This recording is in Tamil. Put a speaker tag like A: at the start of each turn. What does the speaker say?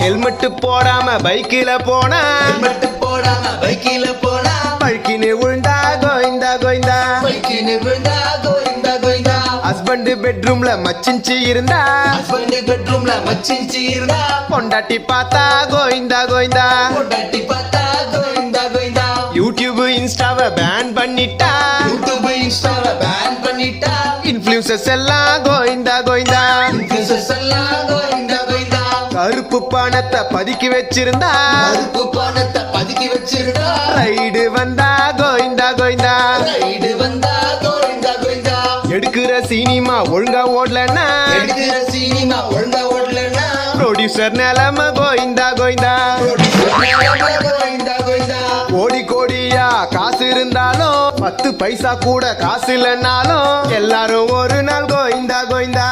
A: ஹெல்மெட் போடாம பைக்கில போனா பழுக்கின்னு விழுந்தா கோயிந்தா கோயிந்தா ஹஸ்பண்ட் பெட்ரூம்ல மச்சிஞ்சி இருந்தா பொண்டாட்டி பார்த்தா கோயிந்தா கோயிந்தா யூடியூப் இன்ஸ்டாவை பேன் பண்ணிட்டா இன்ஃப்ளூயன்சர்ஸ் எல்லாம் கோயிந்தா கோயிந்தா கருப்பு பணத்தை பதுக்கி வச்சிருந்தா ரைடு வந்தா கோயிந்தா கோயிந்தா எடுக்கிற சினிமா ஒழுங்கா ஓடலன்னா ப்ரொடியூசர் நிலைமை கோயிந்தா கோயிந்தா கோடி கோடியா காசு இருந்தாலும் 10 பைசா கூட காசு இல்லைன்னாலும் எல்லாரும் ஒரு நாள் கோயிந்தா கோயிந்தா